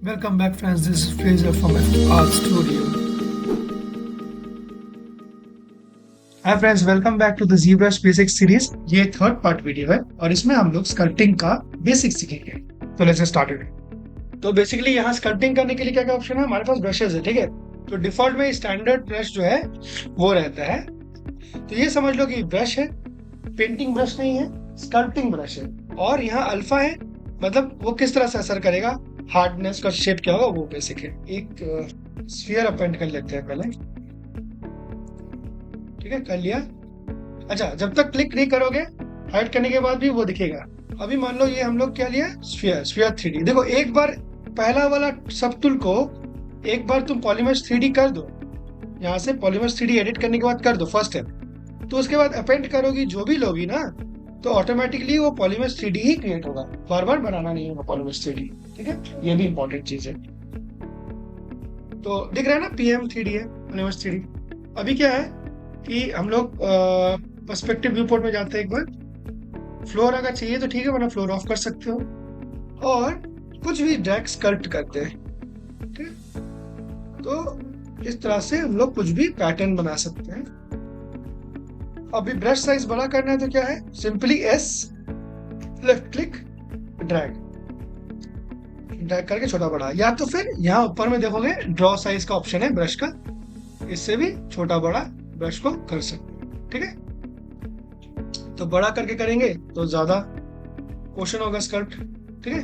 Welcome back friends, this is Fraser from Art Studio. Hi friends, welcome back to the ZBrush Basics series. ये third part video है और इसमें हम लोग sculpting का basic सीखेंगे। तो लेट्स गेट स्टार्टेड। तो बेसिकली यहाँ स्कल्पटिंग करने के लिए क्या क्या ऑप्शन है, हमारे पास ब्रशेज है, ठीक है। तो डिफॉल्ट में स्टैंडर्ड ब्रश जो है वो रहता है। तो ये समझ लो कि ब्रश है, पेंटिंग ब्रश नहीं है, स्कल्पटिंग ब्रश है। और यहाँ अल्फा है, मतलब वो किस तरह से असर करेगा, हार्डनेस का शेप क्या होगा, वो बेसिक है। एक स्फीयर अपेंड कर लेते हैं पहले, ठीक है, कर लिया। अच्छा, जब तक क्लिक नहीं करोगे, हाइड करने के बाद भी वो दिखेगा। अभी मान लो ये हम लोग क्या लिया, स्फीयर 3D। देखो एक बार पहला वाला सब टूल को एक बार तुम पॉलीमर्स 3D कर दो, यहाँ से पॉलीमर्स 3D एडिट करने के बाद कर दो फर्स्ट स्टेप, तो उसके बाद अपेंड करोगी जो भी लोगी ना, तो ऑटोमेटिकली वो पॉलीमर्स 3D ही क्रिएट होगा, बार बार बनाना नहीं होगा पॉलीमर्स 3D, ठीक है। ये भी इंपॉर्टेंट चीज है। तो दिख रहा है ना, PM 3D है, पॉलीमर्स 3D। अभी क्या है कि हम लोग पर्सपेक्टिव व्यू पोर्ट में जाते हैं एक बार। फ्लोर अगर चाहिए तो ठीक है, वरना फ्लोर ऑफ कर सकते हो। और कुछ भी ड्रैग स्कल्प्ट करते हैं, ठीक है। तो इस तरह से हम लोग कुछ भी पैटर्न बना सकते हैं। अभी ब्रश साइज बड़ा करना है तो क्या है, simply S, left click, drag करके छोटा बड़ा, या तो फिर यहाँ ऊपर में देखोगे ड्रॉ साइज का ऑप्शन है ब्रश का, इससे भी छोटा बड़ा ब्रश को कर सकते हैं, ठीक है। तो बड़ा करके करेंगे तो ज्यादा क्वेश्चन होगा स्कल्प्ट, ठीक है।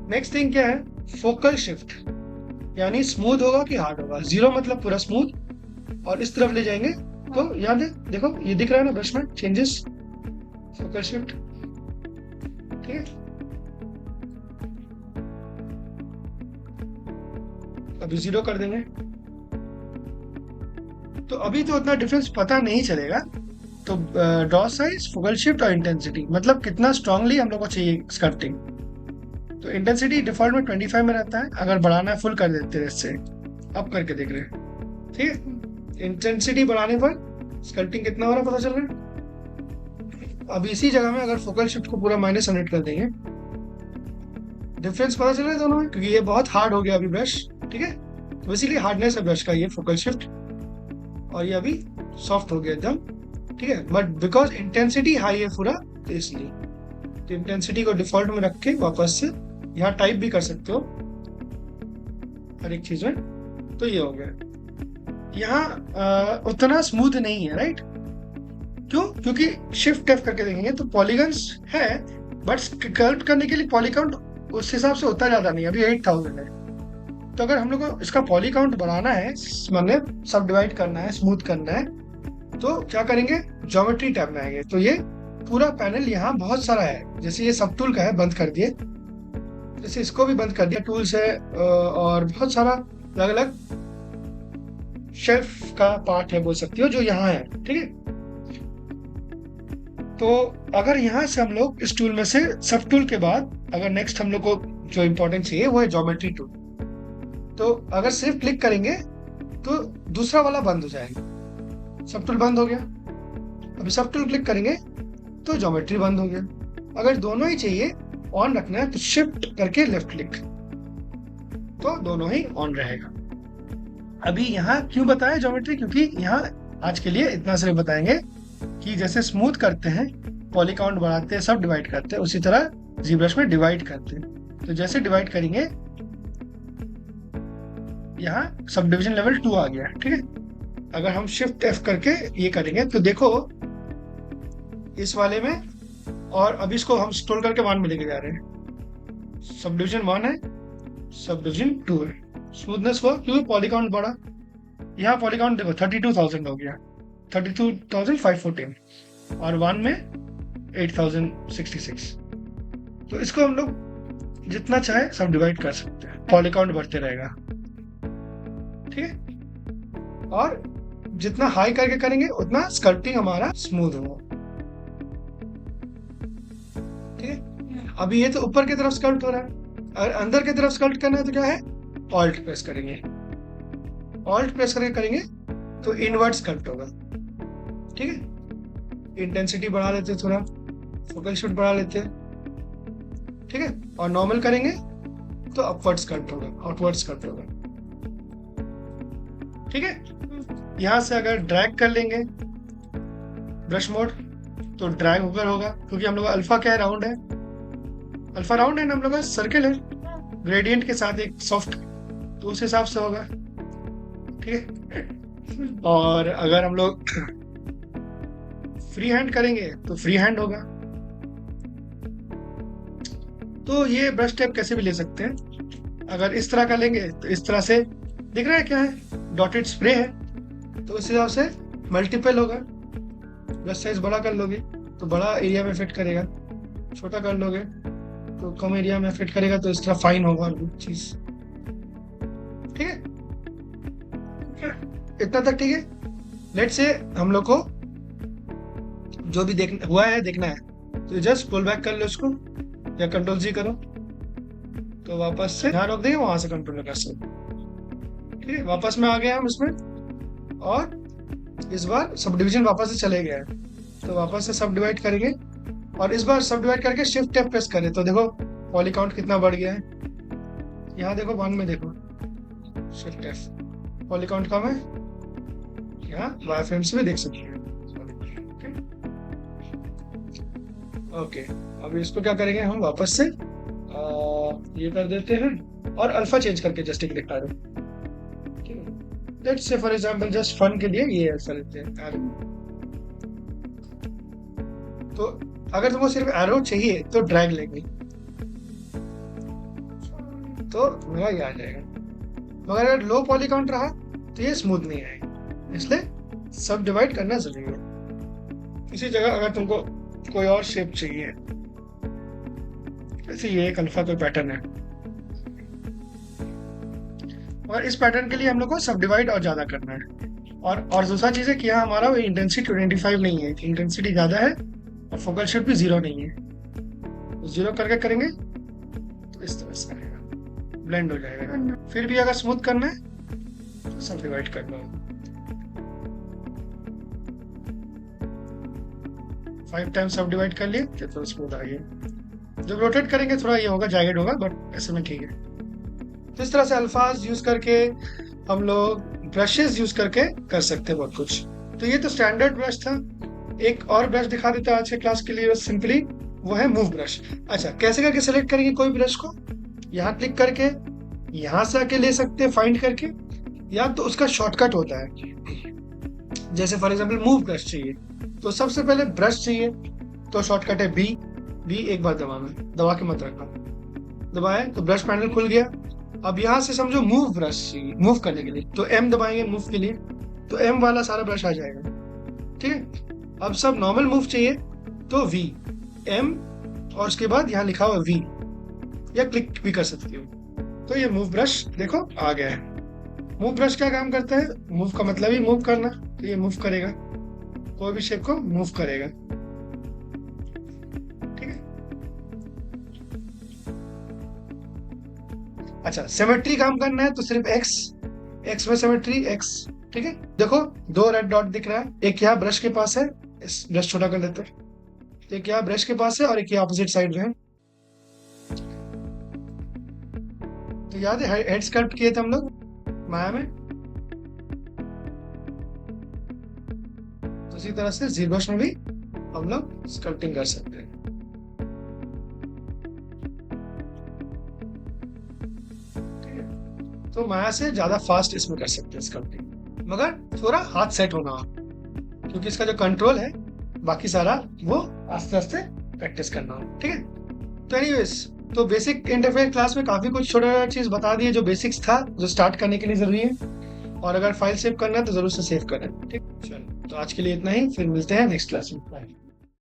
नेक्स्ट थिंग क्या है, फोकल शिफ्ट, यानी स्मूथ होगा कि हार्ड होगा। 0 मतलब पूरा स्मूथ, और इस तरफ ले जाएंगे तो याद है, देखो ये दिख रहा है ना ब्रश में चेंजेस, फोकल शिफ्ट, ठीक है। अभी 0 कर देंगे, तो अभी तो उतना डिफरेंस पता नहीं चलेगा। तो ड्रॉ साइज, फोकल शिफ्ट और इंटेंसिटी, मतलब कितना स्ट्रांगली हम लोग को चाहिए स्कल्पटिंग। तो इंटेंसिटी डिफॉल्ट में 25 में रहता है, अगर बढ़ाना है फुल कर देते हैं, इससे अब करके देख रहे हैं, ठीक है। इंटेंसिटी बढ़ाने पर स्कल्पटिंग कितना हो रहा है पता चल रहा है। अब इसी जगह में अगर फोकल शिफ्ट को पूरा -100 कर देंगे, डिफरेंस पता चल रहा है दोनों में, क्योंकि ये बहुत हार्ड हो गया अभी ब्रश, ठीक है। तो इसीलिए हार्डनेस है ब्रश का ये फोकल शिफ्ट, और ये अभी सॉफ्ट हो गया एकदम, ठीक है। बट बिकॉज इंटेंसिटी हाई है पूरा, तो इसलिए तो इंटेंसिटी को डिफॉल्ट में रख के वापस से यहाँ टाइप भी कर सकते हो हर एक चीज में। तो ये हो गया। यहाँ उतना स्मूथ नहीं है, राइट। क्यों? क्योंकि शिफ्ट F करके देखेंगे तो पॉलीगन्स है, बट स्कल्प्ट करने के लिए पॉली काउंट उस हिसाब से उतना ज्यादा नहीं, अभी 8000 है। तो अगर हम लोग को इसका पॉली काउंट बढ़ाना है, मतलब सब डिवाइड करना है, स्मूथ करना है, तो क्या करेंगे, ज्योमेट्री टैब में आएंगे। तो ये पूरा पैनल यहाँ बहुत सारा है, जैसे ये सब टूल का है, बंद कर दिए, जैसे इसको भी बंद कर दिया, टूल्स है और बहुत सारा अलग अलग शेल्फ का पार्ट है बोल सकती हो, जो यहाँ है, ठीक है। तो अगर यहाँ से हम लोग इस टूल में से सब टूल के बाद अगर नेक्स्ट हम लोग को जो इंपॉर्टेंट चाहिए वो है ज्योमेट्री टूल, तो अगर सिर्फ क्लिक करेंगे तो दूसरा वाला बंद हो जाएगा, सब टूल बंद हो गया। अभी सब टूल क्लिक करेंगे तो ज्योमेट्री बंद हो गया। अगर दोनों ही चाहिए ऑन रखना है तो शिफ्ट करके लेफ्ट क्लिक, तो दोनों ही ऑन रहेगा। अभी यहाँ क्यों बताया ज्योमेट्री, क्योंकि यहाँ आज के लिए इतना सिर्फ बताएंगे कि जैसे स्मूथ करते हैं, पॉली काउंट बढ़ाते हैं, सब डिवाइड करते हैं, उसी तरह ZBrush में डिवाइड करते हैं। तो जैसे डिवाइड करेंगे, यहाँ सब डिविजन लेवल 2 आ गया, ठीक है। अगर हम शिफ्ट F करके ये करेंगे तो देखो इस वाले में, और अभी इसको हम स्क्रॉल करके 1 में लेके जा रहे हैं। सब डिविजन 1 है, सब डिविजन 2 है। स्मूथनेस हुआ क्योंकि पॉली काउंट बढ़ा। यहाँ पॉली काउंट देखो 32,000 हो गया, 32,514, और 1 में 8,066। तो इसको हम लोग जितना चाहे सब डिवाइड कर सकते हैं, पॉली काउंट बढ़ते रहेगा, ठीक है। और जितना हाई करके करेंगे उतना स्कल्पटिंग हमारा स्मूथ होगा, ठीक है। अभी ये तो ऊपर की तरफ स्कल्प्ट हो रहा है, और अंदर की तरफ स्कल्प्ट करना है तो क्या है, ऑल्ट प्रेस करेंगे, ऑल्ट प्रेस करके करेंगे तो इनवर्ट स्कल्प्ट होगा, ठीक है। इंटेंसिटी बढ़ा लेते हैं थोड़ा, फोकल शिफ्ट बढ़ा लेते हैं, ठीक है। और नॉर्मल करेंगे तो अपवर्ड स्कल्प्ट होगा, आउटवर्ड स्कल्प्ट होगा। ठीक है, यहां से अगर ड्रैग कर लेंगे ब्रश मोड तो ड्रैग होकर होगा, क्योंकि हम लोग अल्फा क्या है, राउंड है, अल्फा राउंड है ना, हम लोग का सर्कल है ग्रेडियंट के साथ एक सॉफ्ट, तो उस हिसाब से होगा। ठीक है, और अगर हम लोग फ्री हैंड करेंगे तो फ्री हैंड होगा। तो ये ब्रश टेप कैसे भी ले सकते हैं, अगर इस तरह का लेंगे तो इस तरह से दिख रहा है क्या है, डॉटेड स्प्रे है, तो उस हिसाब से मल्टीपल होगा। ब्रश साइज बड़ा कर लोगे तो बड़ा एरिया में फिट करेगा, छोटा कर लोगे तो कम एरिया में फिट करेगा, तो इस तरह फाइन होगा और कुछ चीज। ठीक है, इतना तक ठीक है। लेट से हम लोग को जो भी देखना हुआ है देखना है, तो जस्ट पुल बैक कर लो उसको, या कंट्रोल जी करो तो वापस से ध्यान रोक देंगे, वहां से कंट्रोल कर सकते। ठीक है, वापस में आ गए हम इसमें, और इस बार सब डिवीजन वापस से चले गया है, तो वापस से सब डिवाइड करेंगे, और इस बार सब डिवाइड करके शिफ्ट टेप प्रेस करें तो देखो पॉली काउंट कितना बढ़ गया है। यहाँ देखो 1 में देखो शिफ्ट टेप, पॉली काउंट कम है, यहाँ वाई फ्रेम्स में देख सकते हैं। ओके, अभी इसको क्या करेंगे हम, वापस से ये कर देते हैं और अल्फा चेंज करके जस्ट एक दिखा रहे हैं। Let's say for example just fun के लिए ये अल्फा लेते हैं, तो अगर तुमको सिर्फ एरो चाहिए तो ड्रैग लेंगे तो मेरा ये आ जाएगा, मगर अगर लो पॉली काउंट रहा तो ये स्मूथ नहीं आएगा, इसलिए सब डिवाइड करना जरूरी है। इसी जगह अगर तुमको कोई और शेप चाहिए, जैसे ये एक अल्फा कोई पैटर्न है, और इस पैटर्न के लिए हम लोग को सब डिवाइड और ज्यादा करना है। और दूसरा चीज है कि यहाँ हमारा इंटेंसिटी 25 नहीं है, इंटेंसिटी ज्यादा है और फोकल शिफ्ट भी 0 नहीं है, तो 0 करके करेंगे तो इस तरह से आएगा, ब्लेंड हो जाएगा। फिर भी अगर स्मूथ करना है तो सब डिवाइड करना है, 5 टाइम्स सब डिवाइड कर लिए तो स्मूथ आ गया। जब रोटेट करेंगे थोड़ा ये होगा, जायगेड होगा, बट ऐसे में ठीक है। तो इस तरह से अल्फाज यूज करके हम लोग ब्रशेस यूज करके कर सकते हैं बहुत कुछ। तो ये तो स्टैंडर्ड ब्रश था, एक और ब्रश दिखा देता है आज के क्लास के लिए सिंपली, वो है मूव ब्रश। अच्छा, कैसे करके सेलेक्ट करेंगे कोई ब्रश को, यहाँ क्लिक करके यहाँ से आके ले सकते हैं फाइंड करके, या तो उसका शॉर्टकट होता है, जैसे फॉर एग्जाम्पल मूव ब्रश चाहिए तो सबसे पहले ब्रश चाहिए, तो शॉर्टकट है बी एक बार दबा के मत रखना, दबाए तो ब्रश पैनल खुल गया। अब यहाँ से समझो मूव ब्रश चाहिए, मूव करने के लिए तो एम दबाएंगे मूव के लिए, तो एम वाला सारा ब्रश आ जाएगा। ठीक है, अब सब नॉर्मल मूव चाहिए तो वी एम, और उसके बाद यहाँ लिखा हुआ वी, या क्लिक भी कर सकती हो। तो ये मूव ब्रश देखो आ गया है। मूव ब्रश क्या काम करता है, मूव का मतलब ही मूव करना, तो ये मूव करेगा, कोई भी शेप को मूव करेगा। ठीक है, अच्छा सिमेट्री काम करना है तो सिर्फ एक्स में सिमेट्री एक्स। ठीक है, देखो 2 रेड डॉट दिख रहा है, एक यहाँ ब्रश के पास है, इस ब्रश छोटा कर लेते हैं, एक यहाँ ब्रश के पास है और एक यहाँ ऑपोजिट साइड में है। तो याद है हेड स्कल्प्ट किए थे हम लोग माया में, तो इसी तरह से ZBrush में भी हम लोग स्कल्प्टिंग कर सकते हैं। तो माया से ज्यादा फास्ट इसमें कर सकते हैं स्कल्प्टिंग, मगर थोड़ा हाथ सेट होना, क्योंकि इसका जो कंट्रोल है बाकी सारा वो आस्ते आस्ते प्रैक्टिस करना हो। ठीक है, तो एनीवेज तो बेसिक इंटरफेस क्लास में काफी कुछ छोटा चीज बता दिए जो बेसिक्स था, जो स्टार्ट करने के लिए जरूरी है, और अगर फाइल सेव करना है तो जरूर से सेव करें। ठीक, चलो तो आज के लिए इतना ही, फिर मिलते हैं नेक्स्ट क्लास में।